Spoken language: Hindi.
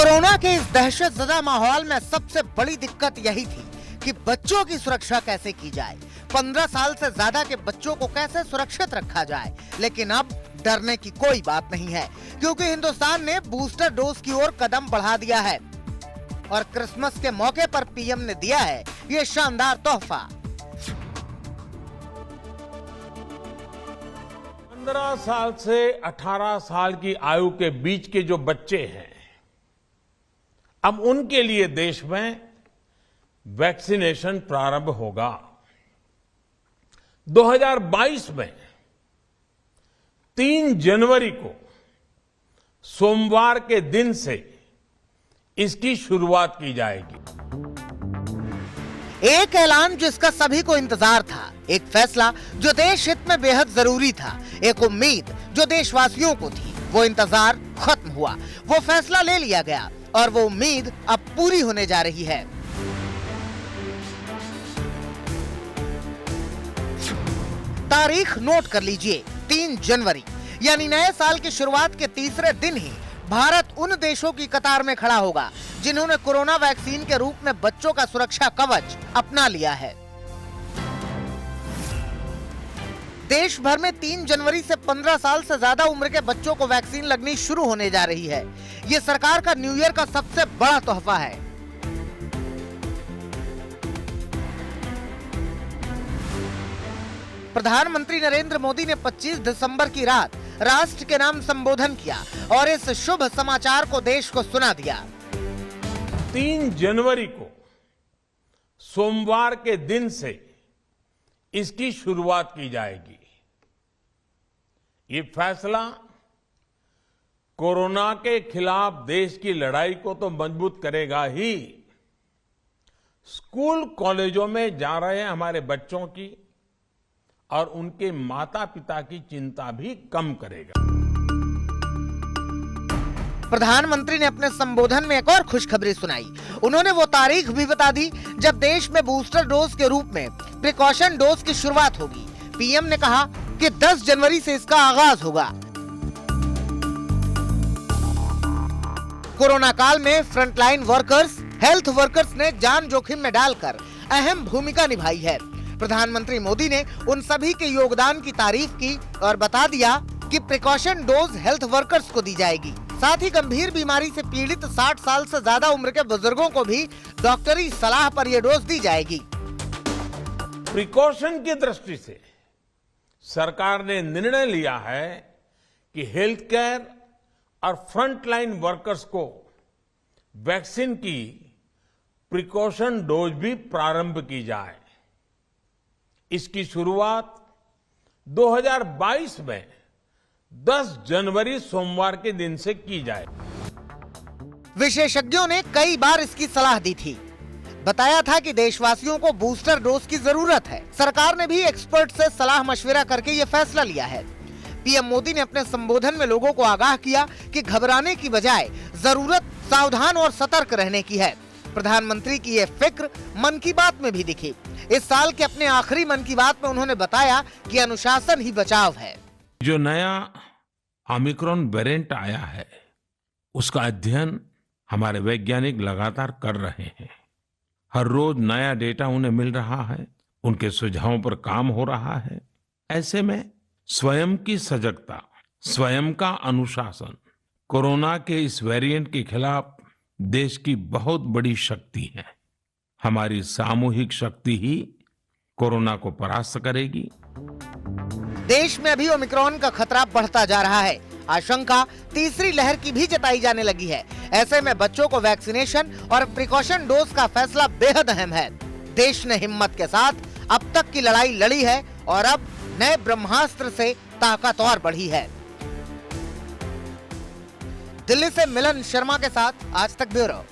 कोरोना के इस दहशतजदा माहौल में सबसे बड़ी दिक्कत यही थी कि बच्चों की सुरक्षा कैसे की जाए, 15 साल से ज्यादा के बच्चों को कैसे सुरक्षित रखा जाए। लेकिन अब डरने की कोई बात नहीं है, क्योंकि हिंदुस्तान ने बूस्टर डोज की ओर कदम बढ़ा दिया है और क्रिसमस के मौके पर पीएम ने दिया है ये शानदार तोहफा। 15 साल से 18 साल की आयु के बीच के जो बच्चे हैं, अब उनके लिए देश में वैक्सीनेशन प्रारंभ होगा। 2022 में 3 जनवरी को सोमवार के दिन से इसकी शुरुआत की जाएगी। एक ऐलान जिसका सभी को इंतजार था, एक फैसला जो देश हित में बेहद जरूरी था, एक उम्मीद जो देशवासियों को थी। वो इंतजार खत्म हुआ, वो फैसला ले लिया गया और वो उम्मीद अब पूरी होने जा रही है। तारीख नोट कर लीजिए, 3 जनवरी यानी नए साल की शुरुआत के तीसरे दिन ही भारत उन देशों की कतार में खड़ा होगा जिन्होंने कोरोना वैक्सीन के रूप में बच्चों का सुरक्षा कवच अपना लिया है। देश भर में 3 जनवरी से 15 साल से ज्यादा उम्र के बच्चों को वैक्सीन लगनी शुरू होने जा रही है। ये सरकार का न्यू ईयर का सबसे बड़ा तोहफा है। प्रधानमंत्री नरेंद्र मोदी ने 25 दिसंबर की रात राष्ट्र के नाम संबोधन किया और इस शुभ समाचार को देश को सुना दिया। 3 जनवरी को सोमवार के दिन से इसकी शुरुआत की जाएगी। ये फैसला कोरोना के खिलाफ देश की लड़ाई को तो मजबूत करेगा ही, स्कूल कॉलेजों में जा रहे हमारे बच्चों की और उनके माता पिता की चिंता भी कम करेगा। प्रधानमंत्री ने अपने संबोधन में एक और खुशखबरी सुनाई। उन्होंने वो तारीख भी बता दी जब देश में बूस्टर डोज के रूप में प्रिकॉशन डोज की शुरुआत होगी। पीएम ने कहा कि 10 जनवरी से इसका आगाज होगा। कोरोना काल में फ्रंटलाइन वर्कर्स, हेल्थ वर्कर्स ने जान जोखिम में डालकर अहम भूमिका निभाई है। प्रधानमंत्री मोदी ने उन सभी के योगदान की तारीफ की और बता दिया कि प्रिकॉशन डोज हेल्थ वर्कर्स को दी जाएगी। साथ ही गंभीर बीमारी से पीड़ित 60 साल से ज्यादा उम्र के बुजुर्गों को भी डॉक्टरी सलाह पर यह डोज दी जाएगी। प्रिकॉशन की दृष्टि से सरकार ने निर्णय लिया है कि हेल्थ केयर और फ्रंटलाइन वर्कर्स को वैक्सीन की प्रिकॉशन डोज भी प्रारंभ की जाए। इसकी शुरुआत 2022 में 10 जनवरी सोमवार के दिन से की जाए। विशेषज्ञों ने कई बार इसकी सलाह दी थी, बताया था कि देशवासियों को बूस्टर डोज की जरूरत है। सरकार ने भी एक्सपर्ट से सलाह मशविरा करके ये फैसला लिया है। पीएम मोदी ने अपने संबोधन में लोगों को आगाह किया कि घबराने की बजाय जरूरत सावधान और सतर्क रहने की है। प्रधानमंत्री की ये फिक्र मन की बात में भी दिखी। इस साल के अपने आखिरी मन की बात में उन्होंने बताया कि अनुशासन ही बचाव है। जो नया ओमिक्रॉन वेरिएंट आया है, उसका अध्ययन हमारे वैज्ञानिक लगातार कर रहे हैं। हर रोज नया डेटा उन्हें मिल रहा है, उनके सुझावों पर काम हो रहा है। ऐसे में स्वयं की सजगता, स्वयं का अनुशासन कोरोना के इस वेरिएंट के खिलाफ देश की बहुत बड़ी शक्ति है। हमारी सामूहिक शक्ति ही कोरोना को परास्त करेगी। देश में अभी ओमिक्रॉन का खतरा बढ़ता जा रहा है। आशंका तीसरी लहर की भी जताई जाने लगी है। ऐसे में बच्चों को वैक्सीनेशन और प्रिकॉशन डोज का फैसला बेहद अहम है। देश ने हिम्मत के साथ अब तक की लड़ाई लड़ी है और अब नए ब्रह्मास्त्र से ताकत और बढ़ी है। दिल्ली से मिलन शर्मा के साथ आज तक ब्यूरो।